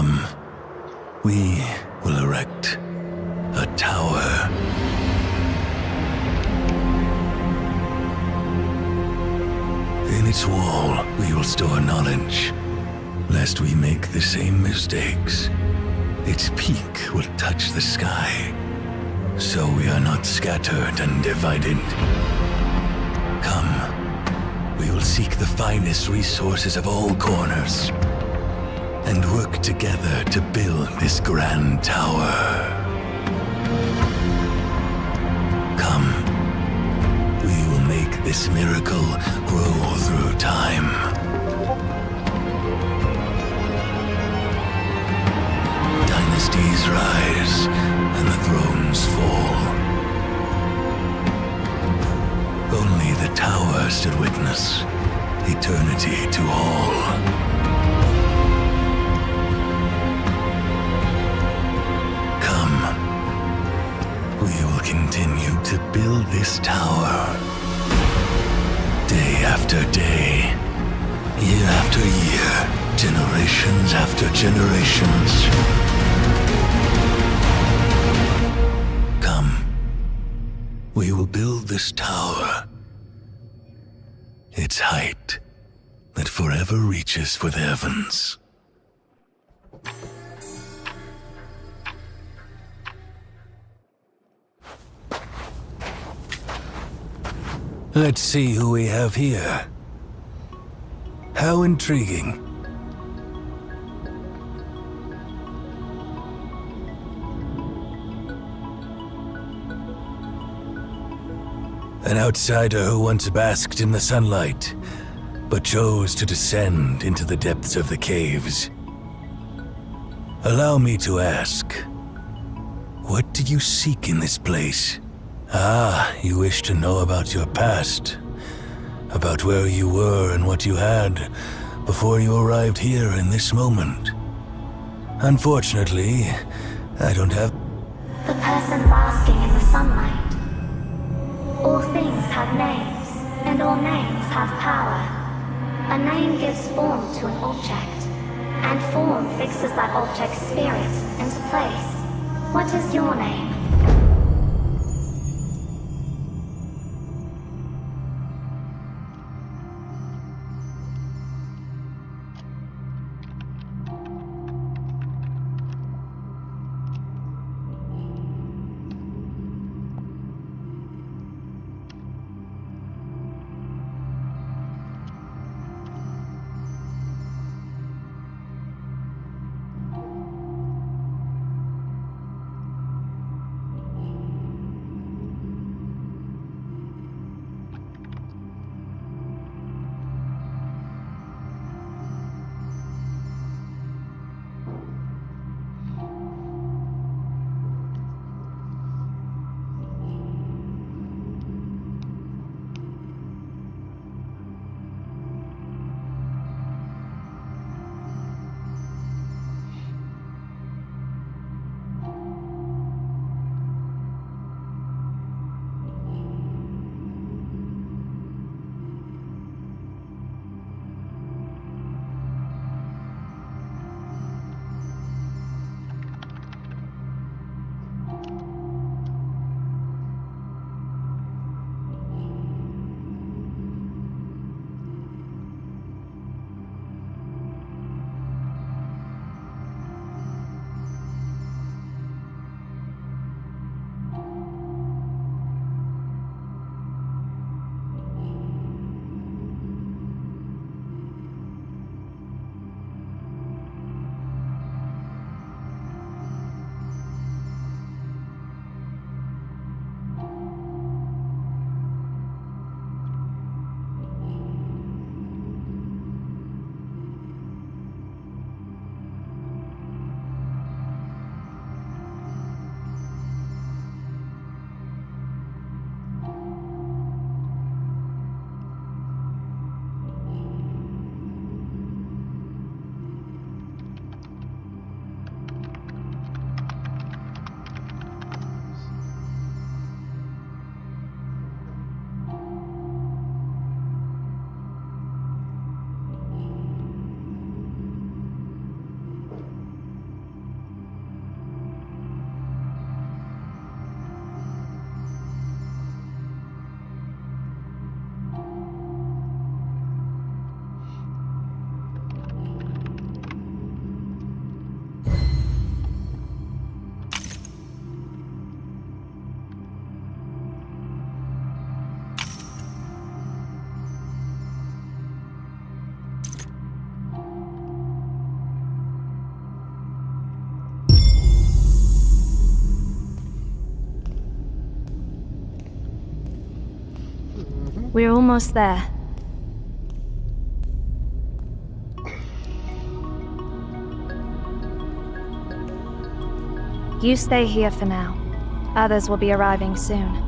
Come, we will erect a tower. In its wall, we will store knowledge, lest we make the same mistakes. Its peak will touch the sky, so we are not scattered and divided. Come, we will seek the finest resources of all corners, and work together to build this grand tower. Come, we will make this miracle grow through time. Dynasties rise and the thrones fall. Only the tower stood witness, eternity to all. We will continue to build this tower. Day after day, year after year, generations after generations. Come, we will build this tower. Its height that forever reaches for the heavens. Let's see who we have here. How intriguing. An outsider who once basked in the sunlight, but chose to descend into the depths of the caves. Allow me to ask, what did you seek in this place? Ah, you wish to know about your past, about where you were and what you had before you arrived here in this moment. Unfortunately, I don't have... The person basking in the sunlight. All things have names, and all names have power. A name gives form to an object, and form fixes that object's spirit into place. What is your name? We're almost there. You stay here for now. Others will be arriving soon.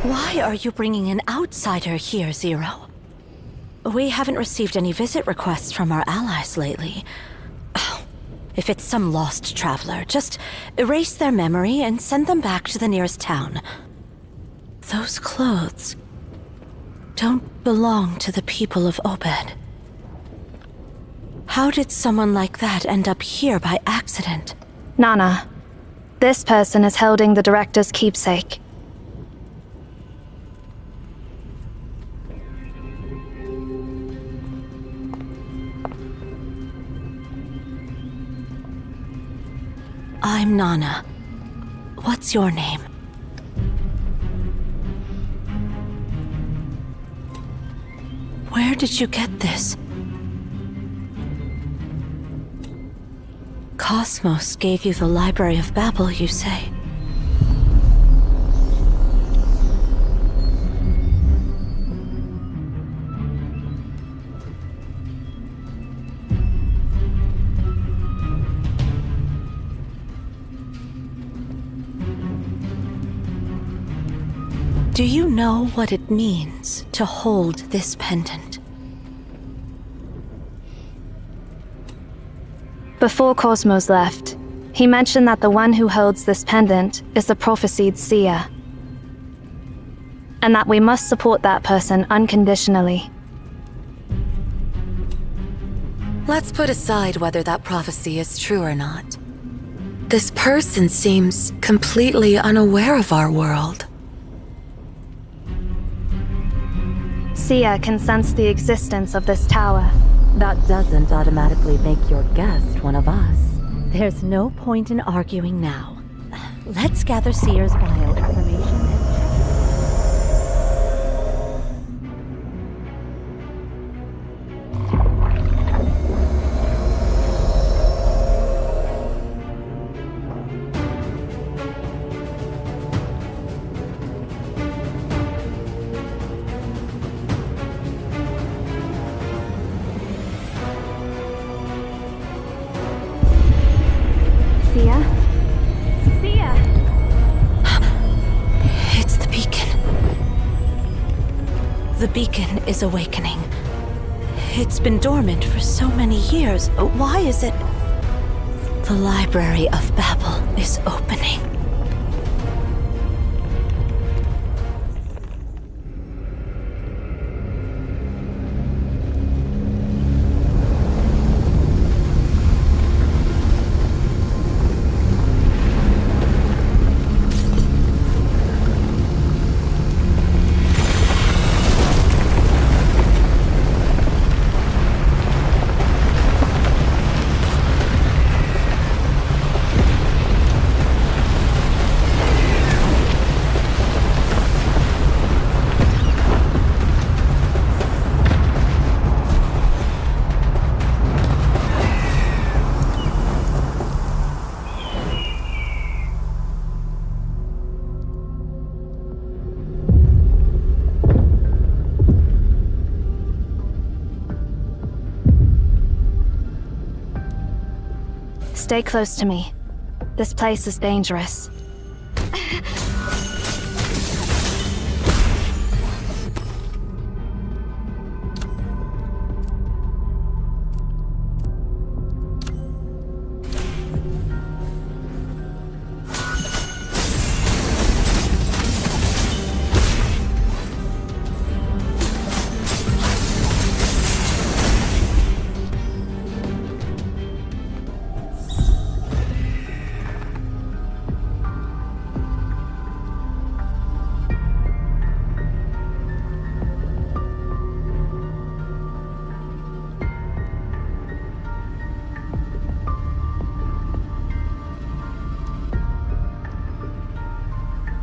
Why are you bringing an outsider here, Zero? We haven't received any visit requests from our allies lately. If it's some lost traveler, just erase their memory and send them back to the nearest town. Those clothes don't belong to the people of Obed. How did someone like that end up here by accident? Nana, this person is holding the director's keepsake. I'm Nana. What's your name? Where did you get this? Cosmos gave you the Library of Babel, you say? Do you know what it means to hold this pendant? Before Cosmos left, he mentioned that the one who holds this pendant is the prophesied seer, and that we must support that person unconditionally. Let's put aside whether that prophecy is true or not. This person seems completely unaware of our world. Seer can sense the existence of this tower. That doesn't automatically make your guest one of us. There's no point in arguing now. Let's gather Seer's bio information and check. Seer? Seer! It's the beacon. The beacon is awakening. It's been dormant for so many years. Why is it? The Library of Babel is opening. Stay close to me. This place is dangerous.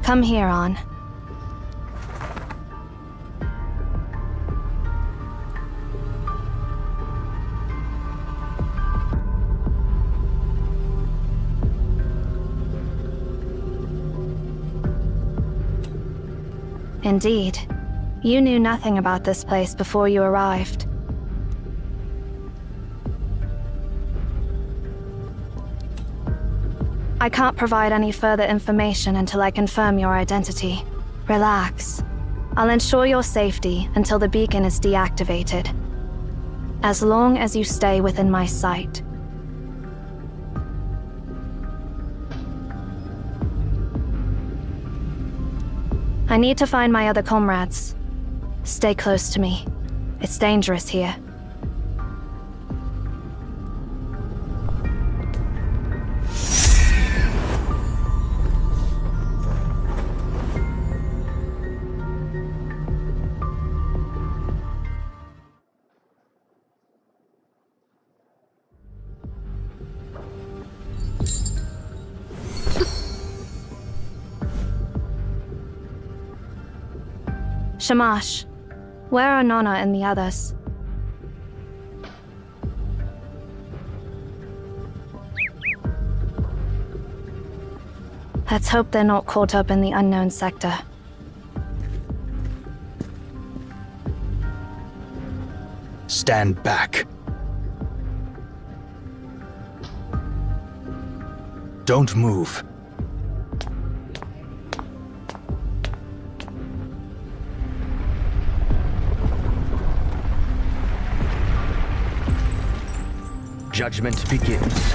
Come here, On. Indeed. You knew nothing about this place before you arrived. I can't provide any further information until I confirm your identity. Relax. I'll ensure your safety until the beacon is deactivated. As long as you stay within my sight. I need to find my other comrades. Stay close to me. It's dangerous here. Shamash, where are Nona and the others? Let's hope they're not caught up in the unknown sector. Stand back. Don't move. Judgment begins.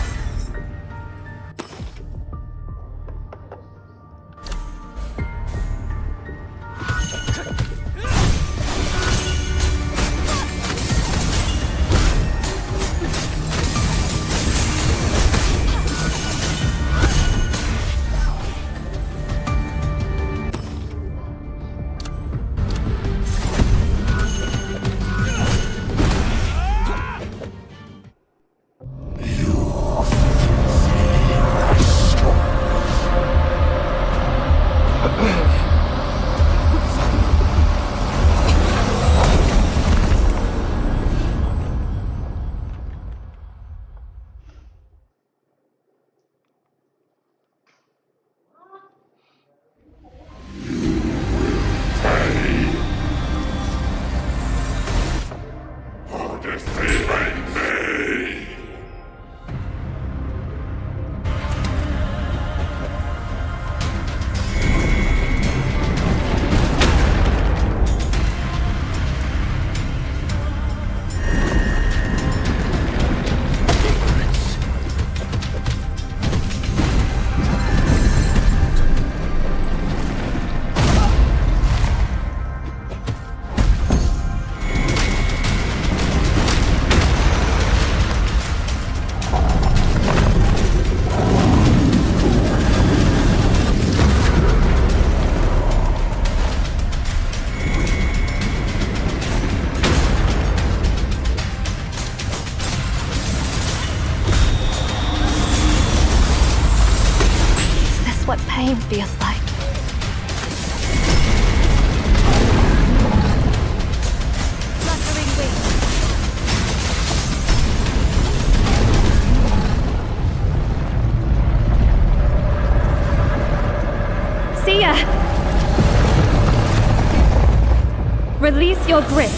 What pain feels like. Fluttering wings. See ya! Release your grip.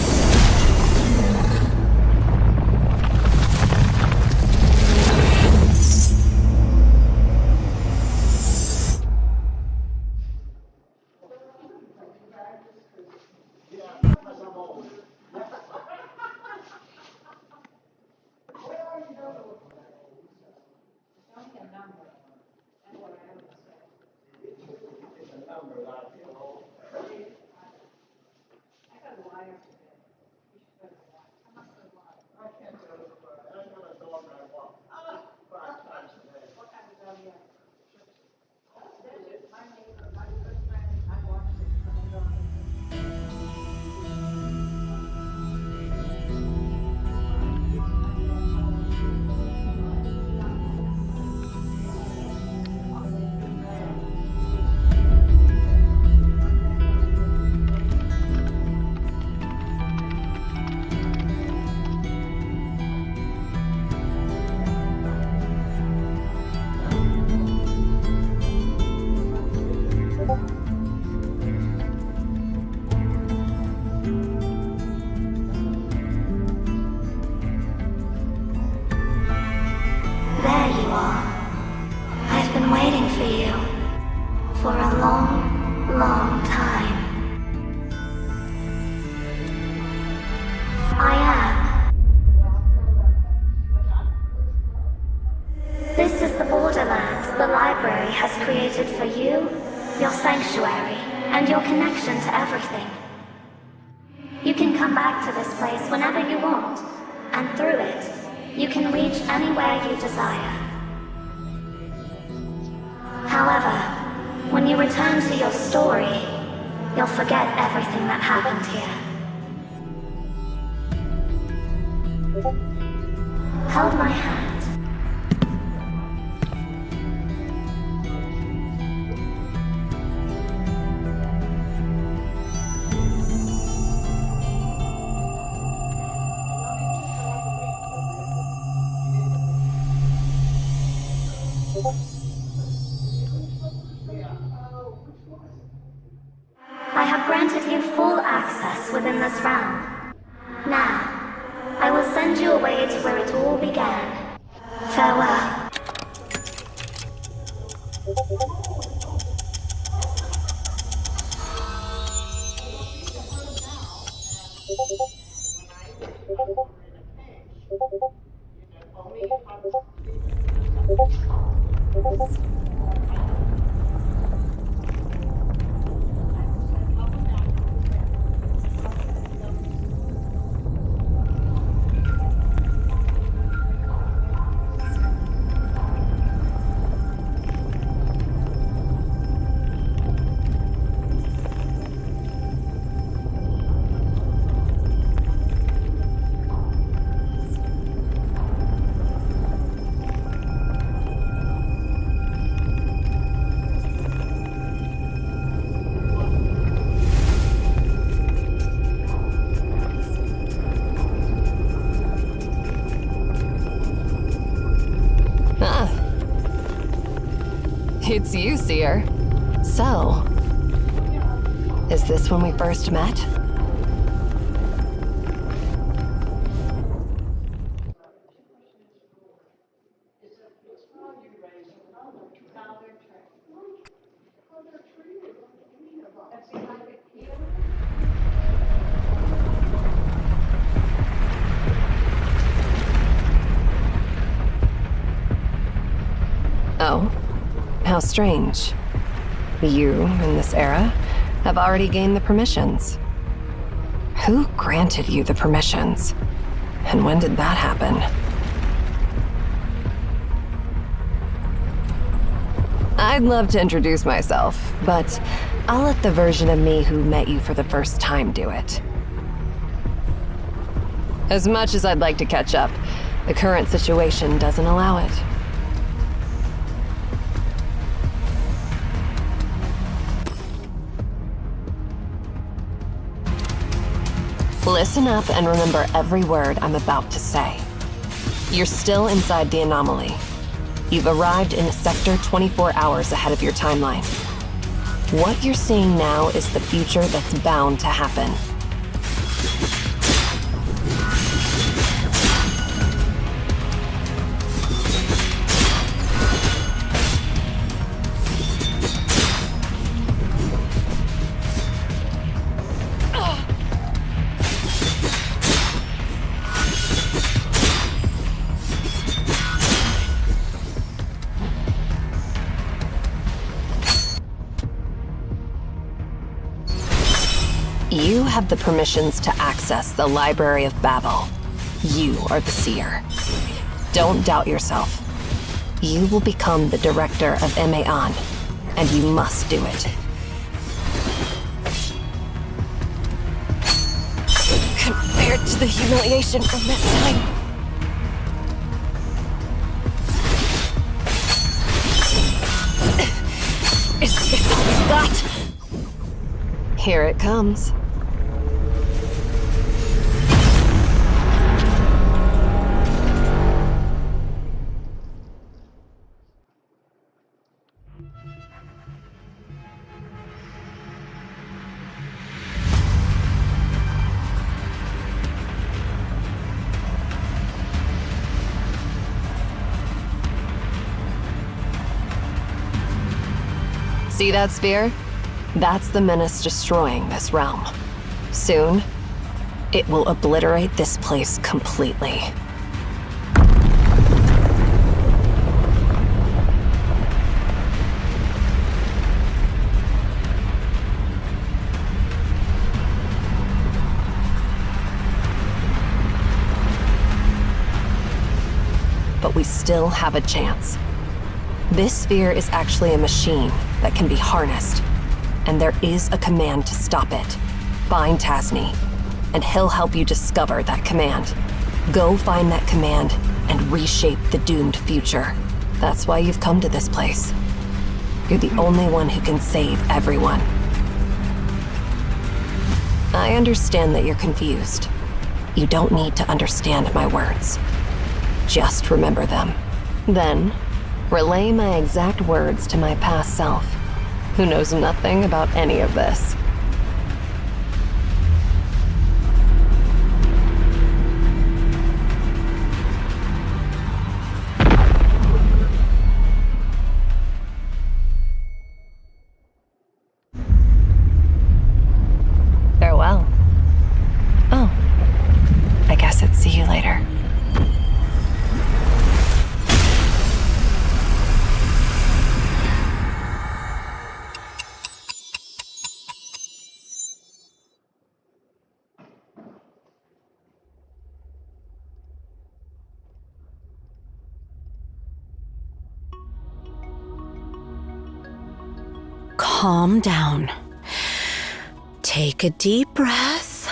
been waiting for you for a long, long time. I am. This is the borderland the library has created for you, your sanctuary, and your connection to everything. You can come back to this place whenever you want, and through it, you can reach anywhere you desire. However, when you return to your story, you'll forget everything that happened here. Hold my hand. I have granted you full access within this realm. Now, I will send you away to where it all began. Farewell. It's you, Seer. So, is this when we first met? Oh? How strange. You, in this era, have already gained the permissions. Who granted you the permissions? And when did that happen? I'd love to introduce myself, but I'll let the version of me who met you for the first time do it. As much as I'd like to catch up, the current situation doesn't allow it. Listen up and remember every word I'm about to say. You're still inside the anomaly. You've arrived in a sector 24 hours ahead of your timeline. What you're seeing now is the future that's bound to happen. You have the permissions to access the Library of Babel. You are the Seer. Don't doubt yourself. You will become the director of Emeon, and you must do it. Compared to the humiliation from that time. Is this all you got? Here it comes. See that sphere? That's the menace destroying this realm. Soon, it will obliterate this place completely. But we still have a chance. This sphere is actually a machine that can be harnessed, and there is a command to stop it. Find Tasni, and he'll help you discover that command. Go find that command and reshape the doomed future. That's why you've come to this place. You're the only one who can save everyone. I understand that you're confused. You don't need to understand my words. Just remember them. Then, relay my exact words to my past self, who knows nothing about any of this. Farewell. Oh, I guess it's see you later. Calm down. Take a deep breath.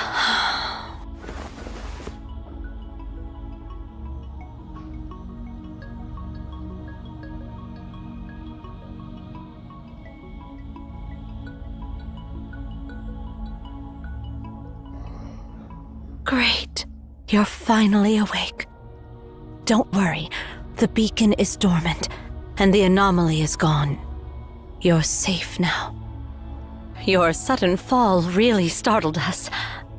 Great. You're finally awake. Don't worry. The beacon is dormant, and the anomaly is gone. You're safe now. Your sudden fall really startled us.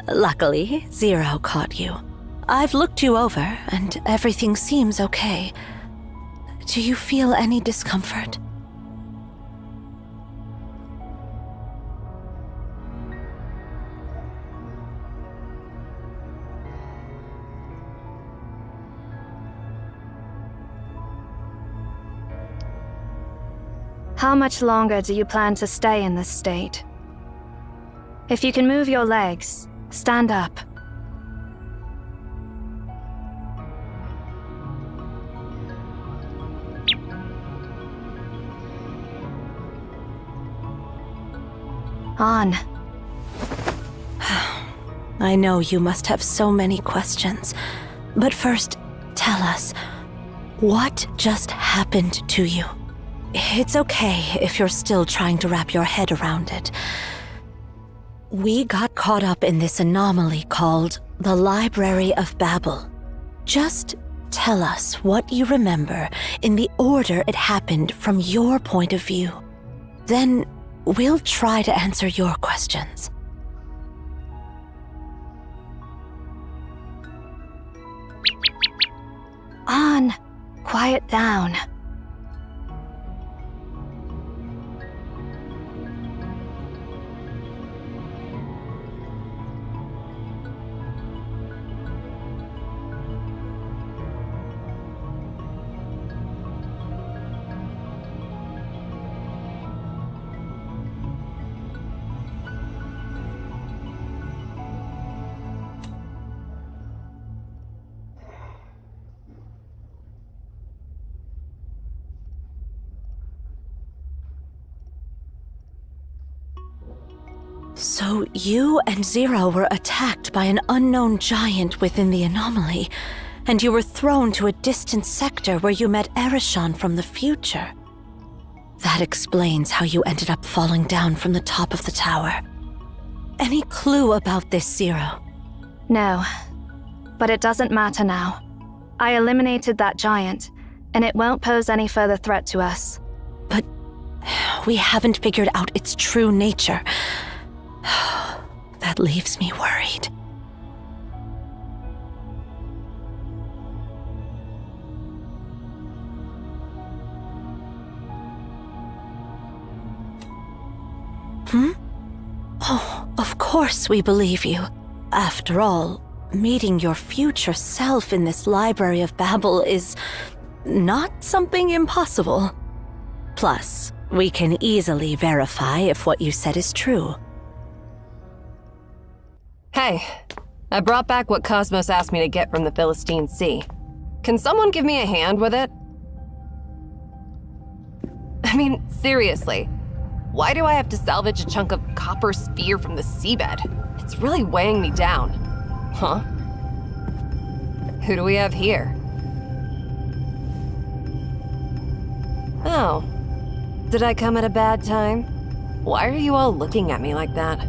Luckily, Zero caught you. I've looked you over, and everything seems okay. Do you feel any discomfort? How much longer do you plan to stay in this state? If you can move your legs, stand up. On. I know you must have so many questions, but first, tell us, what just happened to you? It's okay if you're still trying to wrap your head around it. We got caught up in this anomaly called the Library of Babel. Just tell us what you remember in the order it happened from your point of view. Then we'll try to answer your questions. On. Quiet down. So you and Zero were attacked by an unknown giant within the anomaly, and you were thrown to a distant sector where you met Ereshkigal from the future. That explains how you ended up falling down from the top of the tower. Any clue about this, Zero? No. But it doesn't matter now. I eliminated that giant, and it won't pose any further threat to us. But we haven't figured out its true nature. That leaves me worried. Oh, of course we believe you. After all, meeting your future self in this Library of Babel is not something impossible. Plus, we can easily verify if what you said is true. Hey, I brought back what Cosmos asked me to get from the Philistine Sea. Can someone give me a hand with it? I mean, seriously, why do I have to salvage a chunk of copper sphere from the seabed? It's really weighing me down. Huh? Who do we have here? Oh. Did I come at a bad time? Why are you all looking at me like that?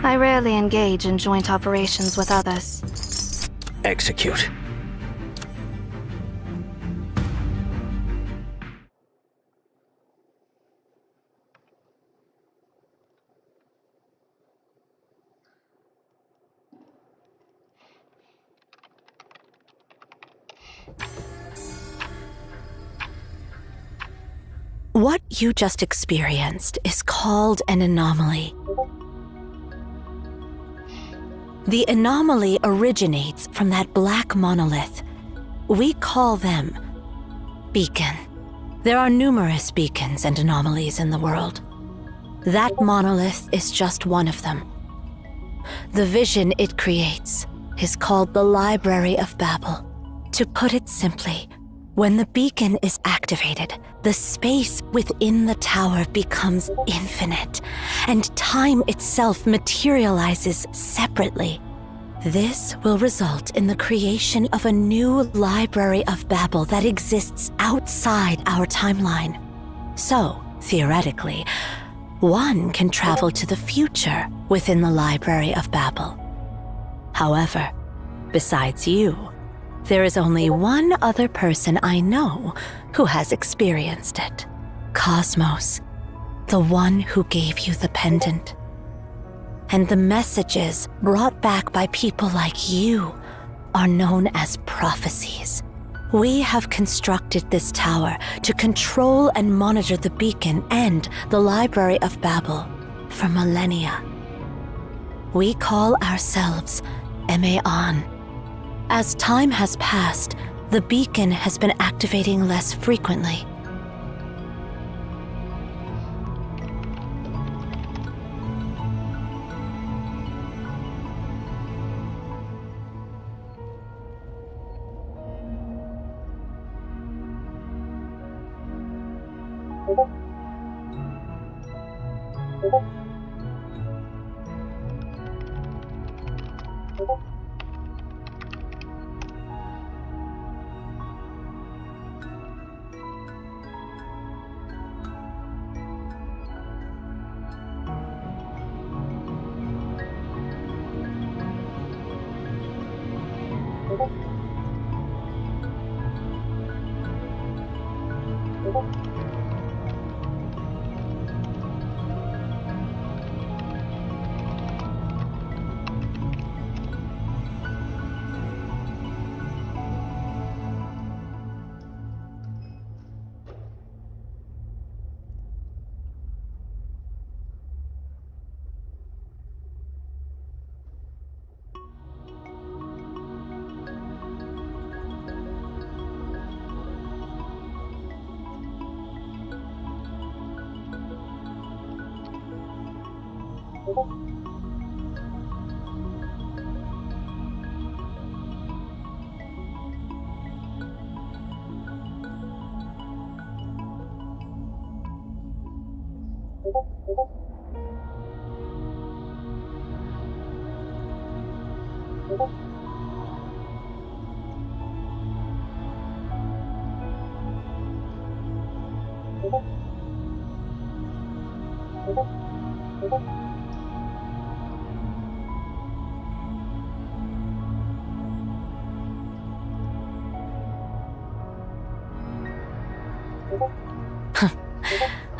I rarely engage in joint operations with others. Execute. What you just experienced is called an anomaly. The anomaly originates from that black monolith. We call them beacon. There are numerous beacons and anomalies in the world. That monolith is just one of them. The vision it creates is called the Library of Babel. To put it simply, when the beacon is activated, the space within the tower becomes infinite, and time itself materializes separately. This will result in the creation of a new Library of Babel that exists outside our timeline. So, theoretically, one can travel to the future within the Library of Babel. However, besides you, there is only one other person I know who has experienced it. Cosmos, the one who gave you the pendant. And the messages brought back by people like you are known as prophecies. We have constructed this tower to control and monitor the beacon and the Library of Babel for millennia. We call ourselves Emeon. As time has passed, the beacon has been activating less frequently.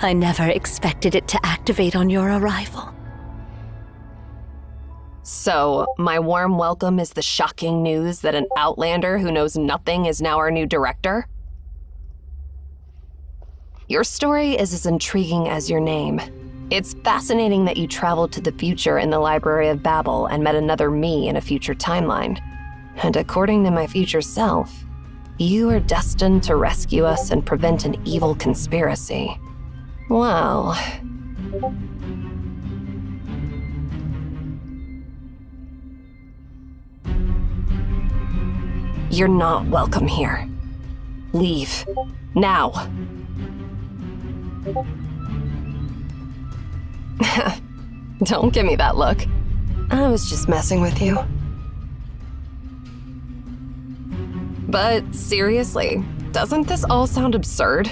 I never expected it to activate on your arrival. So, my warm welcome is the shocking news that an Outlander who knows nothing is now our new director? Your story is as intriguing as your name. It's fascinating that you traveled to the future in the Library of Babel and met another me in a future timeline. And according to my future self, you are destined to rescue us and prevent an evil conspiracy. Well... You're not welcome here. Leave. Now. Don't give me that look. I was just messing with you. But seriously, doesn't this all sound absurd?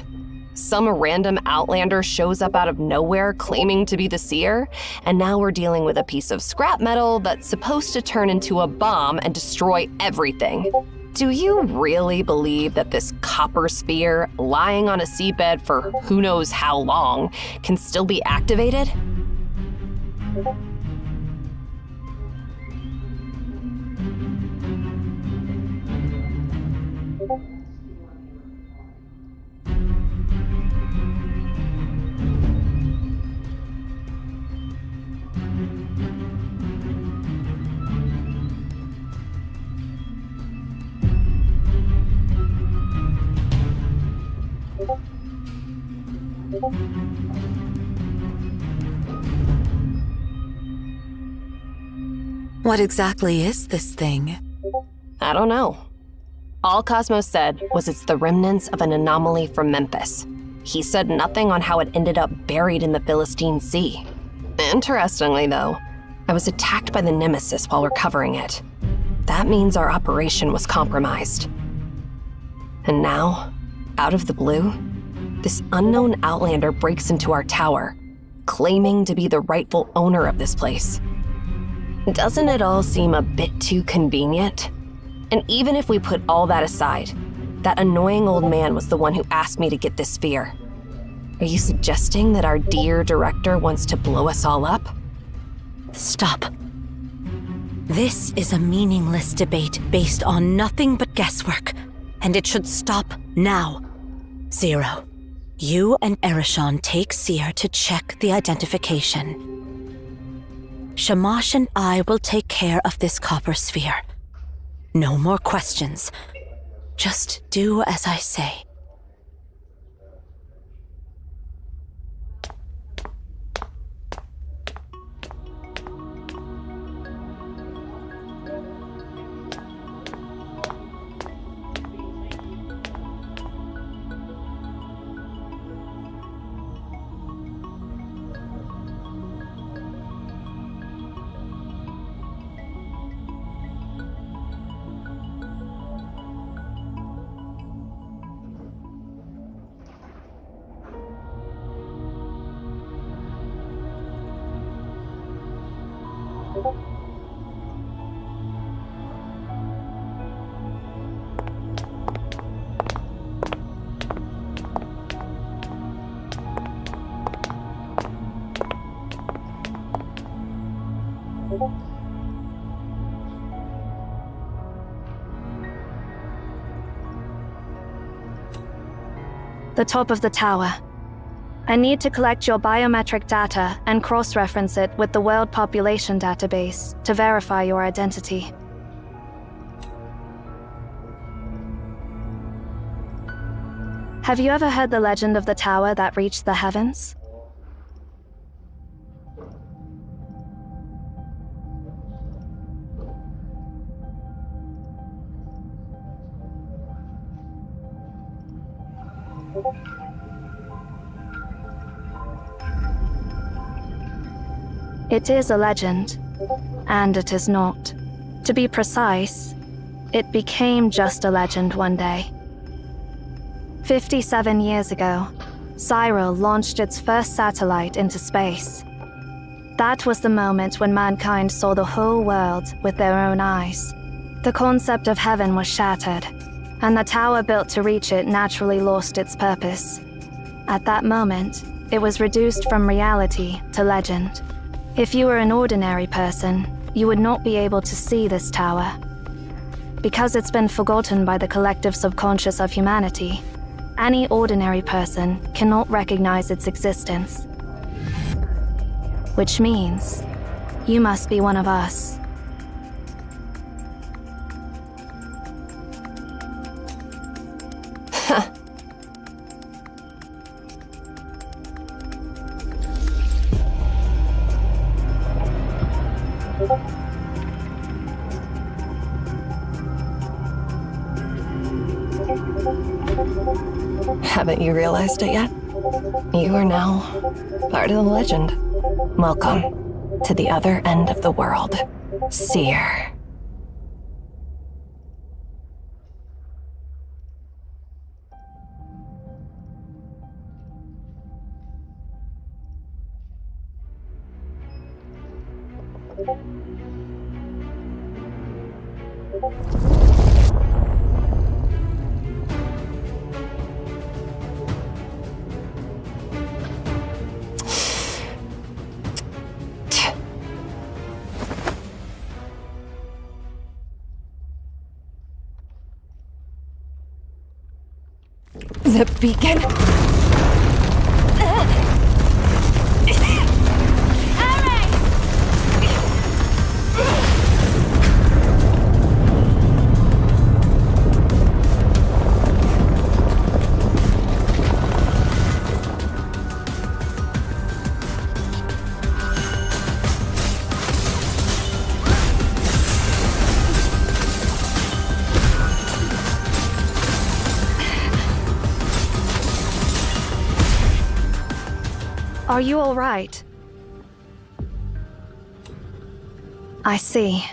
Some random Outlander shows up out of nowhere claiming to be the Seer, and now we're dealing with a piece of scrap metal that's supposed to turn into a bomb and destroy everything. Do you really believe that this copper sphere, lying on a seabed for who knows how long, can still be activated? What exactly is this thing? I don't know. All Cosmos said was it's the remnants of an anomaly from Memphis. He said nothing on how it ended up buried in the Philistine Sea. Interestingly, though, I was attacked by the Nemesis while recovering it. That means our operation was compromised. And now, out of the blue, this unknown Outlander breaks into our tower, claiming to be the rightful owner of this place. Doesn't it all seem a bit too convenient? And even if we put all that aside, that annoying old man was the one who asked me to get this sphere. Are you suggesting that our dear director wants to blow us all up? Stop. This is a meaningless debate based on nothing but guesswork, and it should stop now. Zero. You and Erishon take Seer to check the identification. Shamash and I will take care of this copper sphere. No more questions. Just do as I say. The top of the tower. I need to collect your biometric data and cross-reference it with the World Population Database to verify your identity. Have you ever heard the legend of the tower that reached the heavens? It is a legend, and it is not. To be precise, it became just a legend one day. 57 years ago, Cyril launched its first satellite into space. That was the moment when mankind saw the whole world with their own eyes. The concept of heaven was shattered, and the tower built to reach it naturally lost its purpose. At that moment, it was reduced from reality to legend. If you were an ordinary person, you would not be able to see this tower. Because it's been forgotten by the collective subconscious of humanity, any ordinary person cannot recognize its existence. Which means, you must be one of us. Haven't you realized it yet? You are now part of the legend. Welcome to the other end of the world, Seer. The beacon? Are you all right? I see.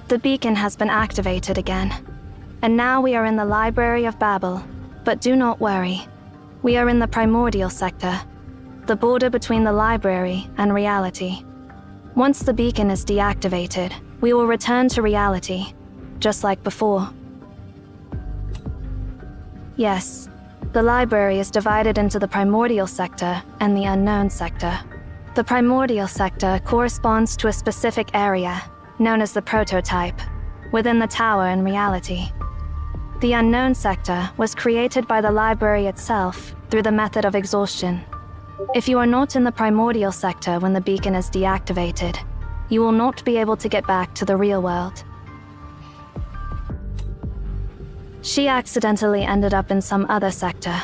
The beacon has been activated again. And now we are in the Library of Babel. But do not worry. We are in the Primordial Sector, the border between the library and reality. Once the beacon is deactivated, we will return to reality, just like before. Yes, the library is divided into the Primordial Sector and the Unknown Sector. The Primordial Sector corresponds to a specific area, known as the Prototype, within the tower in reality. The Unknown Sector was created by the library itself through the method of exhaustion. If you are not in the Primordial Sector when the beacon is deactivated, you will not be able to get back to the real world. She accidentally ended up in some other sector.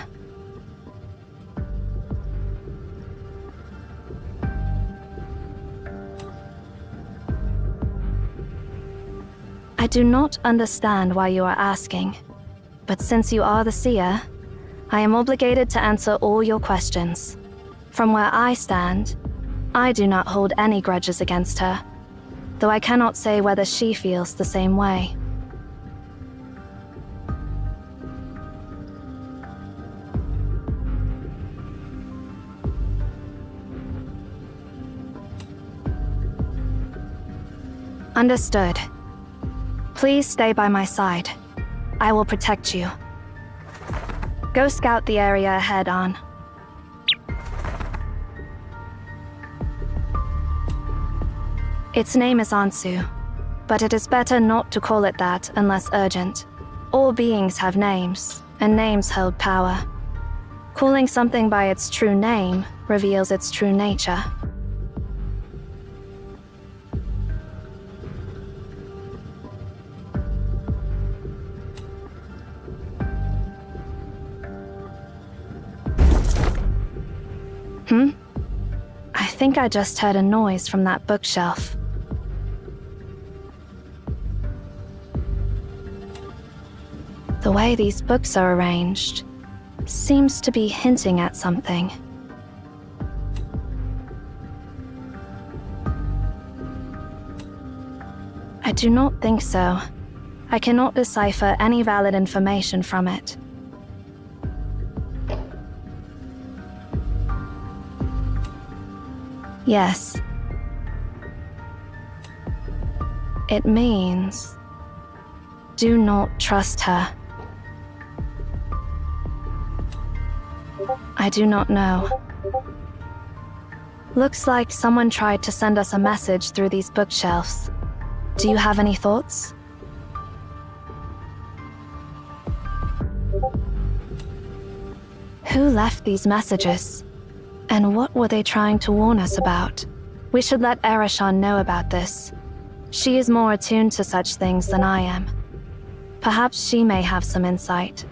I do not understand why you are asking, but since you are the Seer, I am obligated to answer all your questions. From where I stand, I do not hold any grudges against her, though I cannot say whether she feels the same way. Understood. Please stay by my side. I will protect you. Go scout the area ahead on. Its name is Ansu, but it is better not to call it that unless urgent. All beings have names, and names hold power. Calling something by its true name reveals its true nature. think I just heard a noise from that bookshelf. The way these books are arranged seems to be hinting at something. I do not think so. I cannot decipher any valid information from it. Yes. It means, do not trust her. I do not know. Looks like someone tried to send us a message through these bookshelves. Do you have any thoughts? Who left these messages? And what were they trying to warn us about? We should let Erishan know about this. She is more attuned to such things than I am. Perhaps she may have some insight.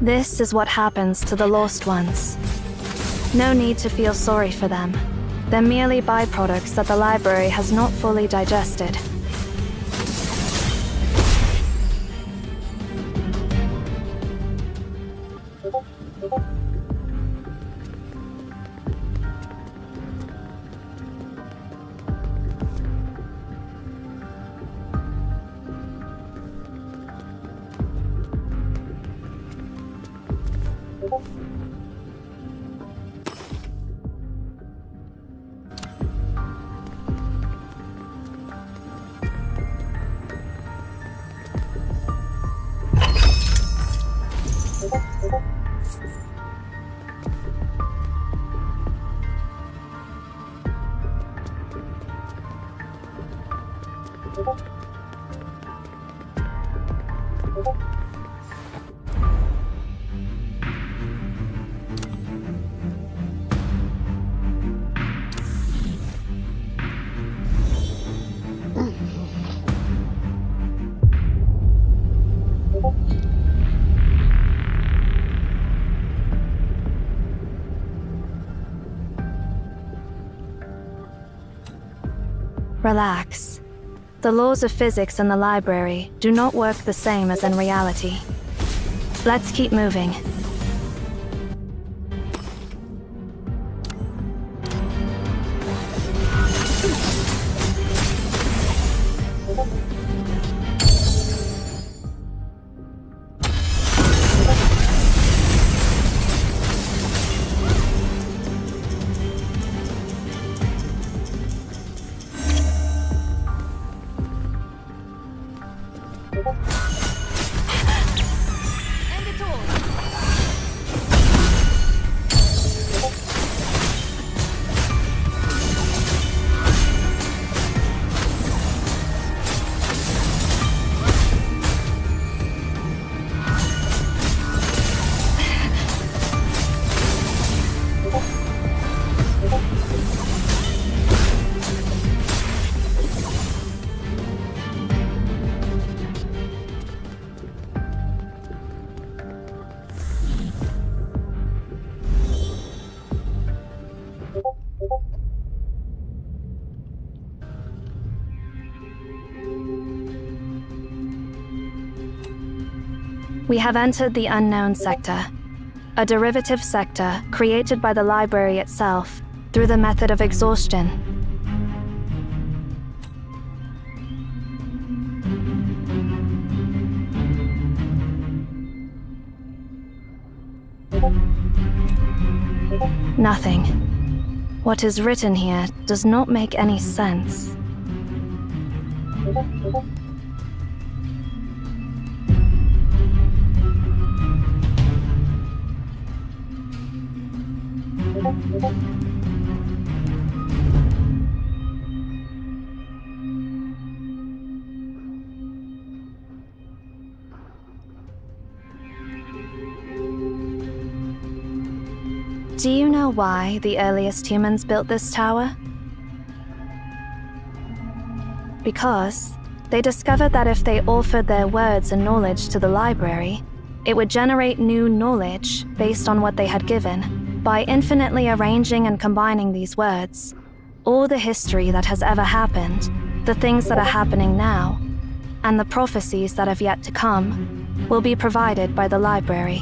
This is what happens to the Lost Ones. No need to feel sorry for them. They're merely byproducts that the library has not fully digested. Relax. The laws of physics in the library do not work the same as in reality. Let's keep moving. We have entered the unknown sector, a derivative sector created by the library itself through the method of exhaustion. Nothing. What is written here does not make any sense. Do you know why the earliest humans built this tower? Because they discovered that if they offered their words and knowledge to the library, it would generate new knowledge based on what they had given. By infinitely arranging and combining these words, all the history that has ever happened, the things that are happening now, and the prophecies that have yet to come, will be provided by the library.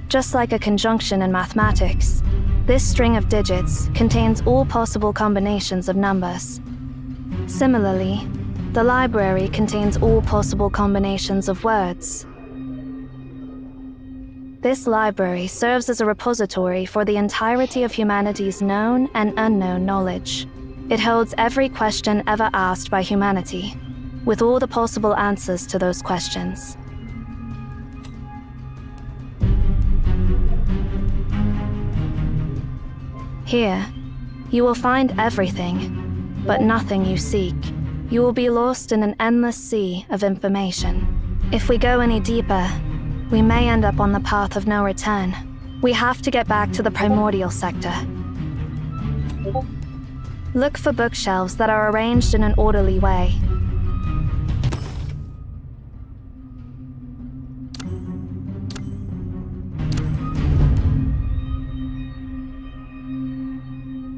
Just like a conjunction in mathematics, this string of digits contains all possible combinations of numbers. Similarly, the library contains all possible combinations of words. This library serves as a repository for the entirety of humanity's known and unknown knowledge. It holds every question ever asked by humanity, with all the possible answers to those questions. Here, you will find everything, but nothing you seek. You will be lost in an endless sea of information. If we go any deeper, we may end up on the path of no return. We have to get back to the primordial sector. Look for bookshelves that are arranged in an orderly way.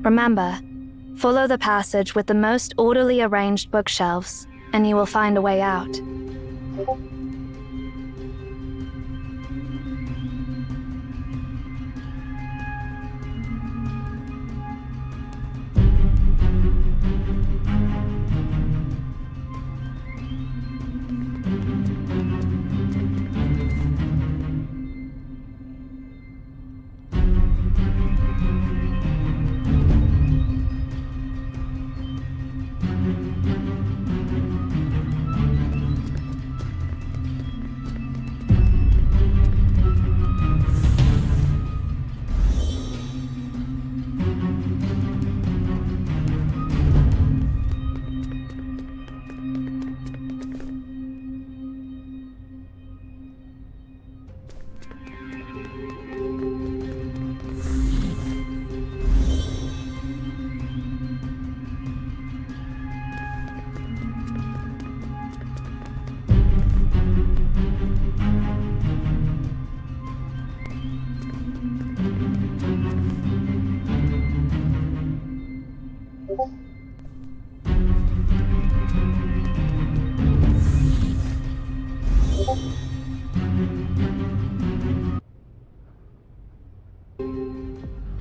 Remember, follow the passage with the most orderly arranged bookshelves, and you will find a way out.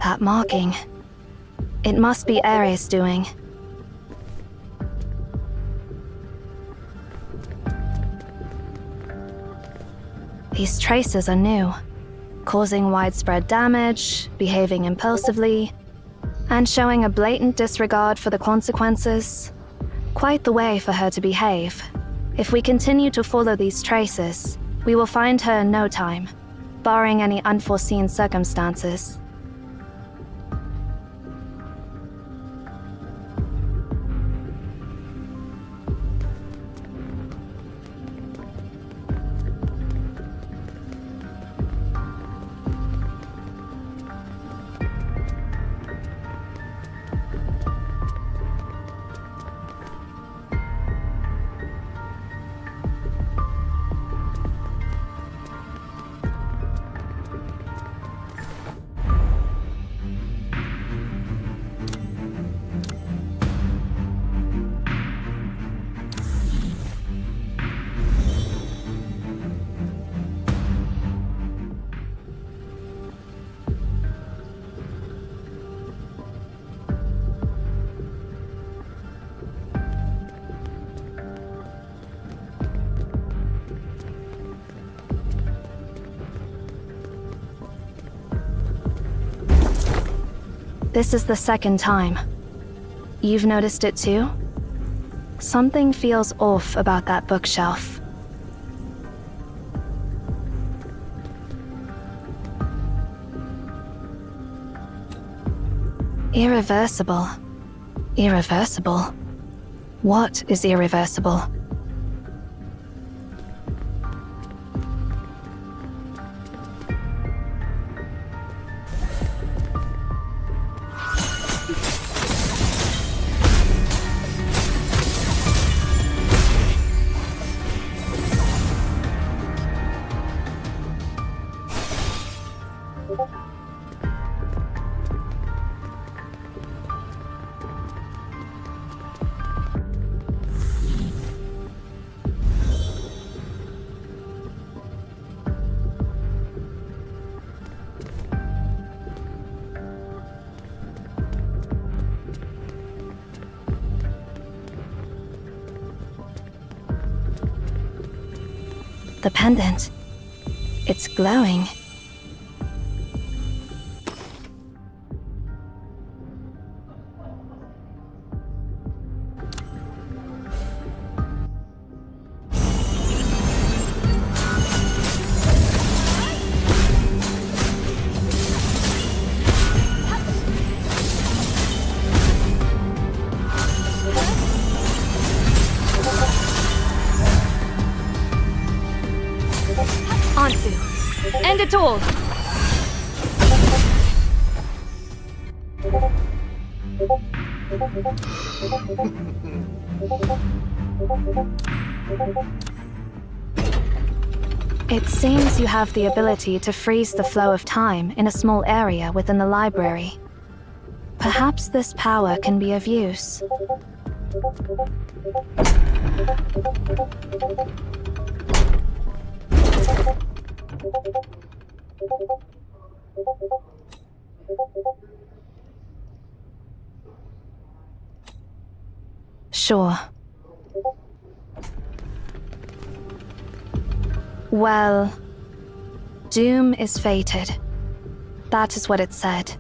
That marking. It must be Ares' doing. These traces are new, causing widespread damage, behaving impulsively, and showing a blatant disregard for the consequences. Quite the way for her to behave. If we continue to follow these traces, we will find her in no time, barring any unforeseen circumstances. This is the second time. You've noticed it too? Something feels off about that bookshelf. Irreversible. Irreversible? What is irreversible? The pendant. It's glowing. Ansu, end it all! It seems you have the ability to freeze the flow of time in a small area within the library. Perhaps this power can be of use. Sure. Well, doom is fated. That is what it said.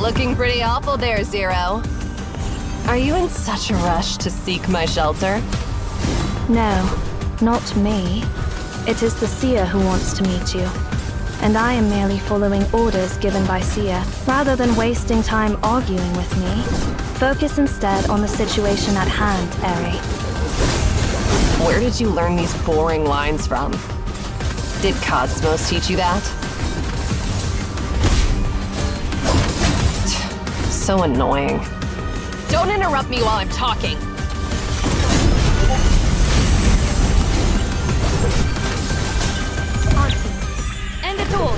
Looking pretty awful there, Zero. Are you in such a rush to seek my shelter? No, not me. It is the seer who wants to meet you. And I am merely following orders given by seer, rather than wasting time arguing with me. Focus instead on the situation at hand, Eri. Where did you learn these boring lines from? Did Cosmos teach you that? So annoying. Don't interrupt me while I'm talking. End it all.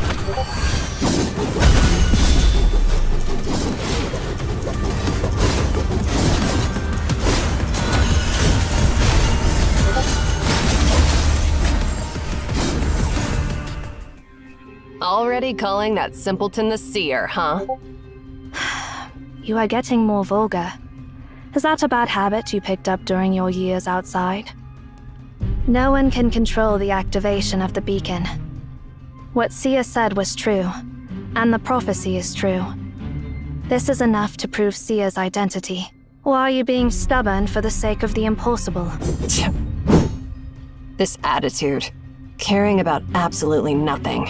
Already calling that simpleton the seer, huh? You are getting more vulgar. Is that a bad habit you picked up during your years outside? No one can control the activation of the beacon. What Sia said was true, and the prophecy is true. This is enough to prove Sia's identity. Or are you being stubborn for the sake of the impossible? This attitude, caring about absolutely nothing.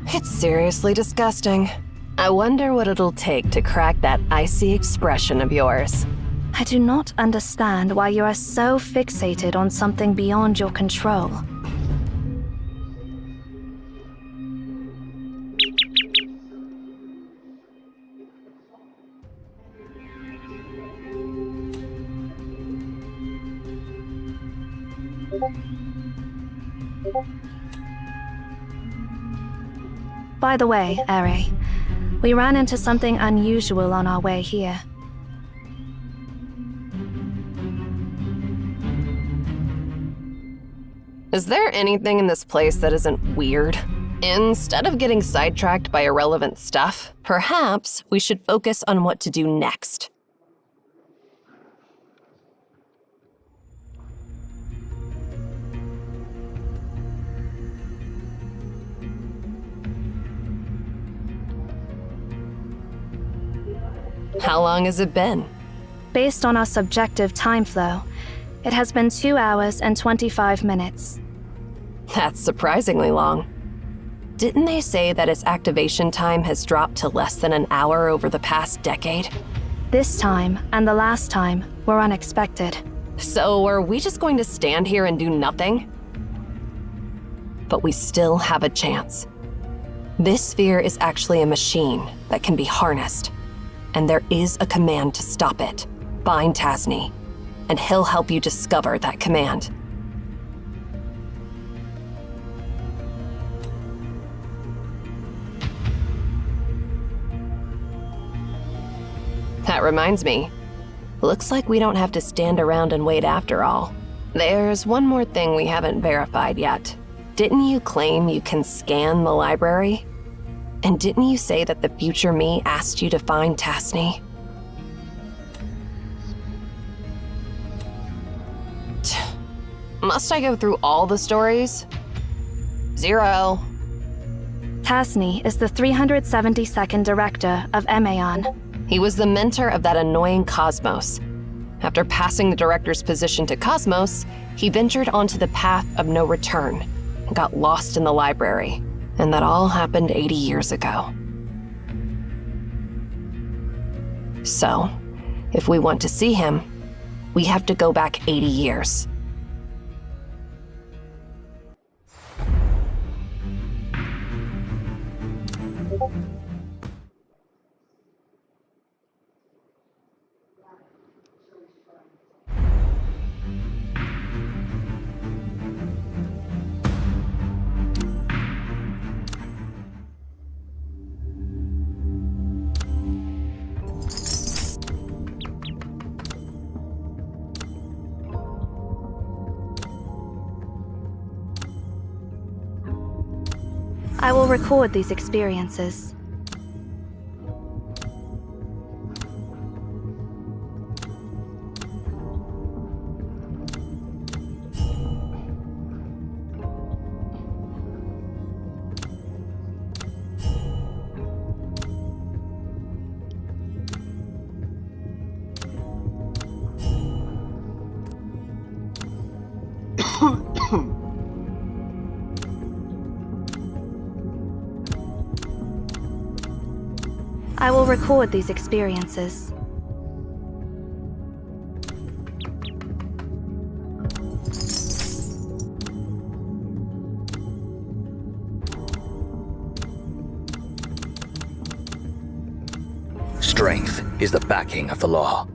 It's seriously disgusting. I wonder what it'll take to crack that icy expression of yours. I do not understand why you are so fixated on something beyond your control. By the way, Eri, we ran into something unusual on our way here. Is there anything in this place that isn't weird? Instead of getting sidetracked by irrelevant stuff, perhaps we should focus on what to do next. How long has it been? Based on our subjective time flow, it has been 2 hours and 25 minutes. That's surprisingly long. Didn't they say that its activation time has dropped to less than an hour over the past decade? This time and the last time were unexpected. So are we just going to stand here and do nothing? But we still have a chance. This sphere is actually a machine that can be harnessed. And there is a command to stop it. Find Tasni, and he'll help you discover that command. That reminds me. Looks like we don't have to stand around and wait after all. There's one more thing we haven't verified yet. Didn't you claim you can scan the library? And didn't you say that the future me asked you to find Tasni? Must I go through all the stories? Zero. Tasni is the 372nd director of Emaon. He was the mentor of that annoying Cosmos. After passing the director's position to Cosmos, he ventured onto the path of no return and got lost in the library. And that all happened 80 years ago. So, if we want to see him, we have to go back 80 years. I will record these experiences. I will record these experiences. Strength is the backing of the law.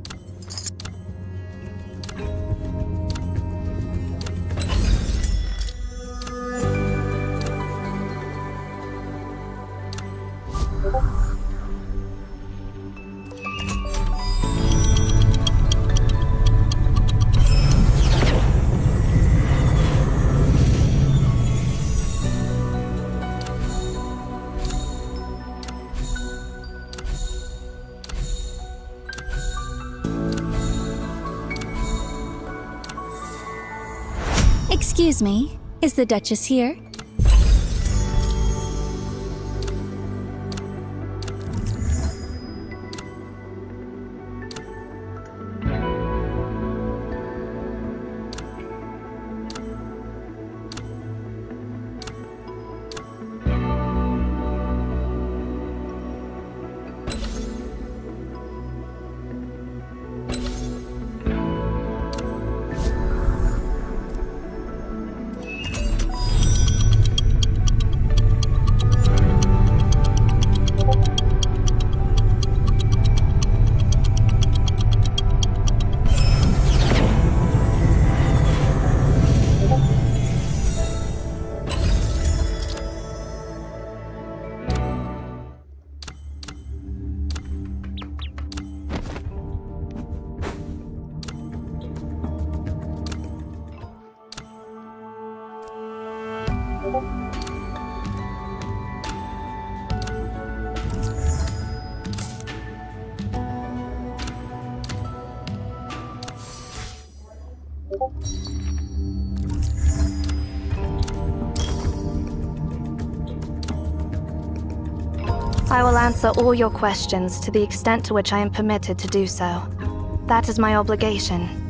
Excuse me, is the Duchess here? I will answer all your questions to the extent to which I am permitted to do so. That is my obligation.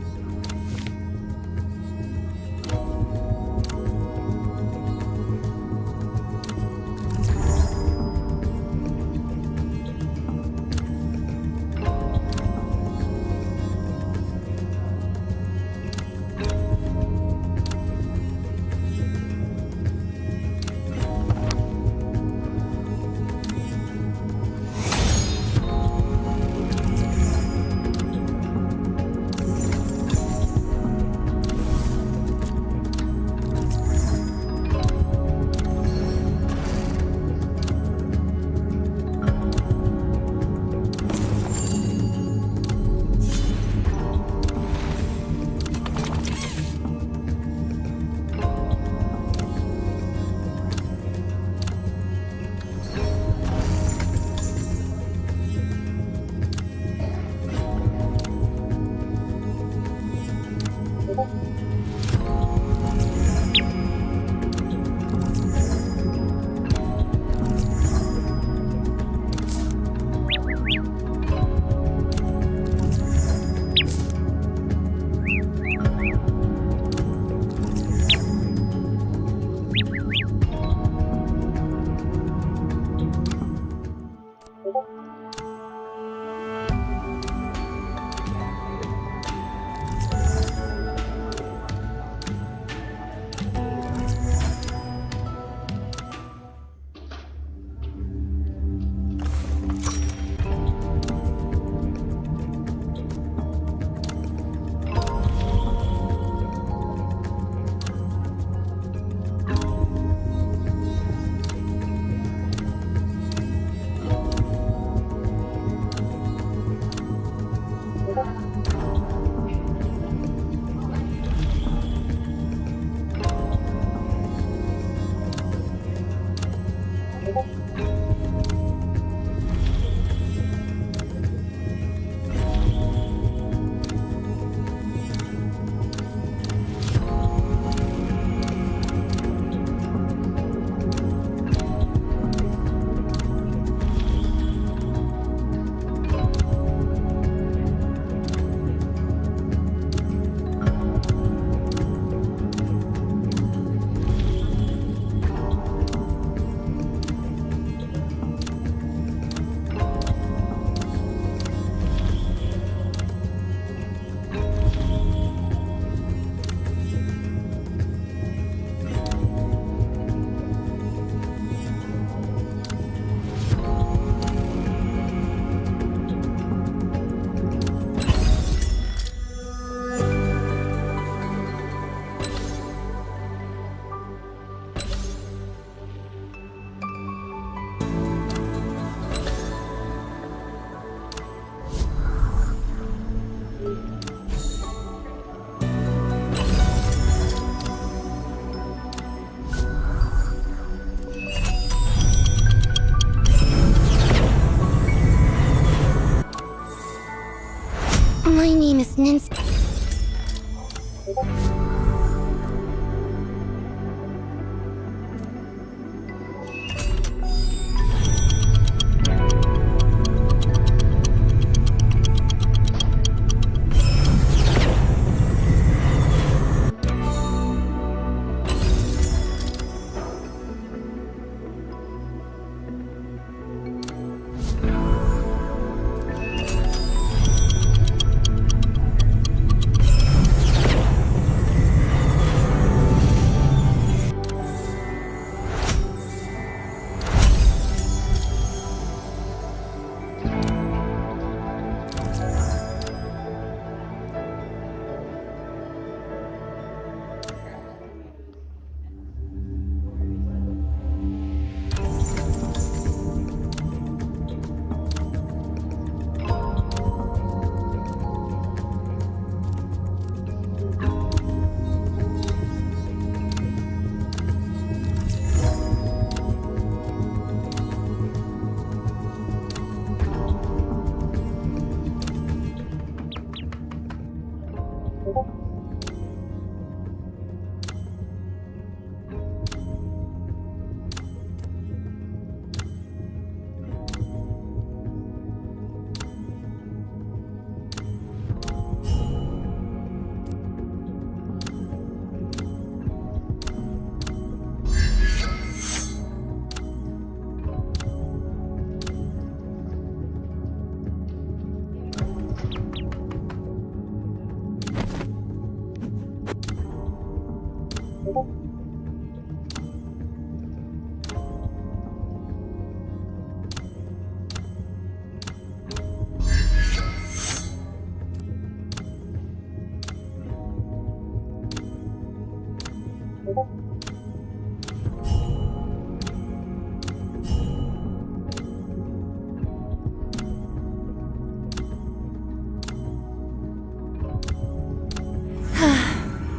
name is Nins.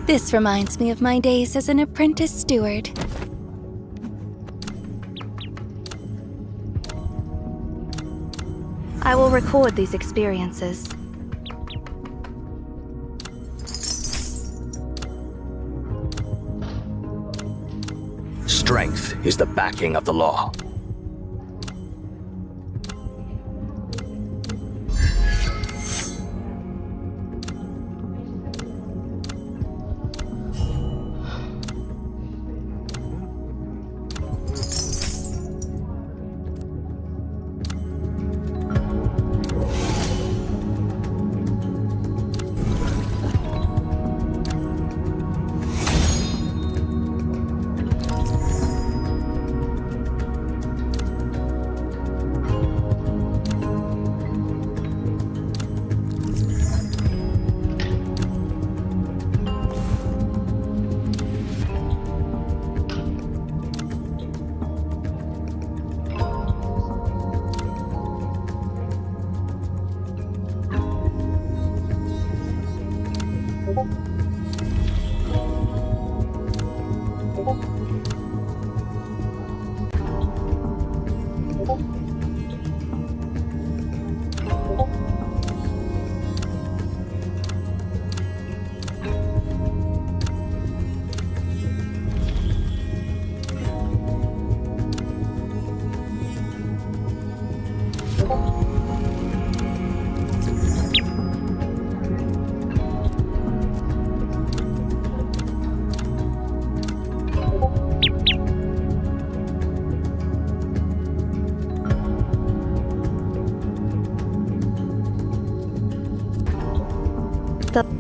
This reminds me of my days as an apprentice steward. I will record these experiences. Strength is the backing of the law.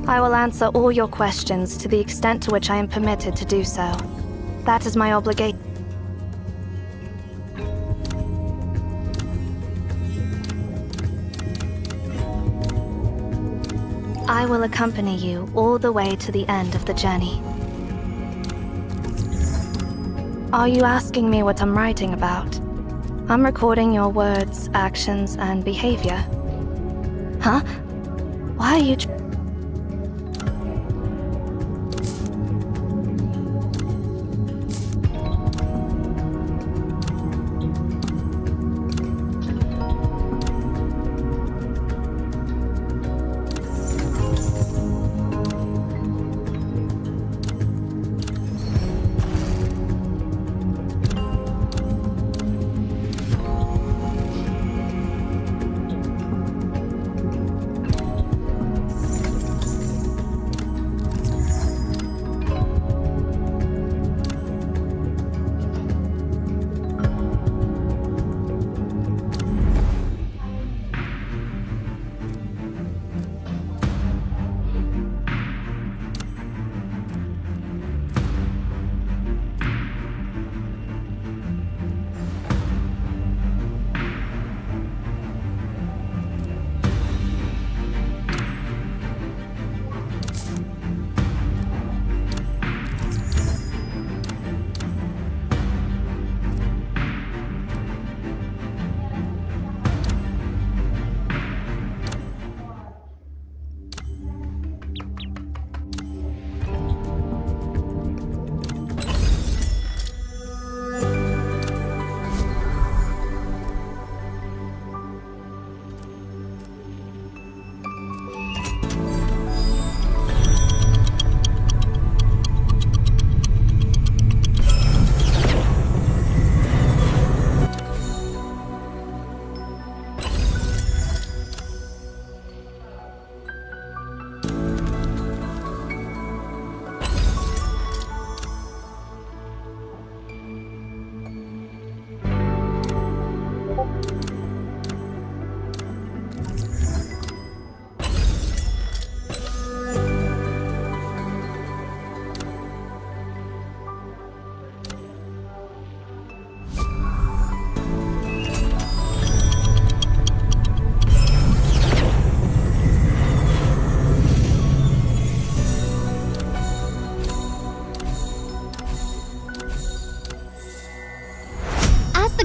I will answer all your questions to the extent to which I am permitted to do so. That is my obligation. I will accompany you all the way to the end of the journey. Are you asking me what I'm writing about? I'm recording your words, actions, and behavior. Huh? Why are you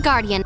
Guardian.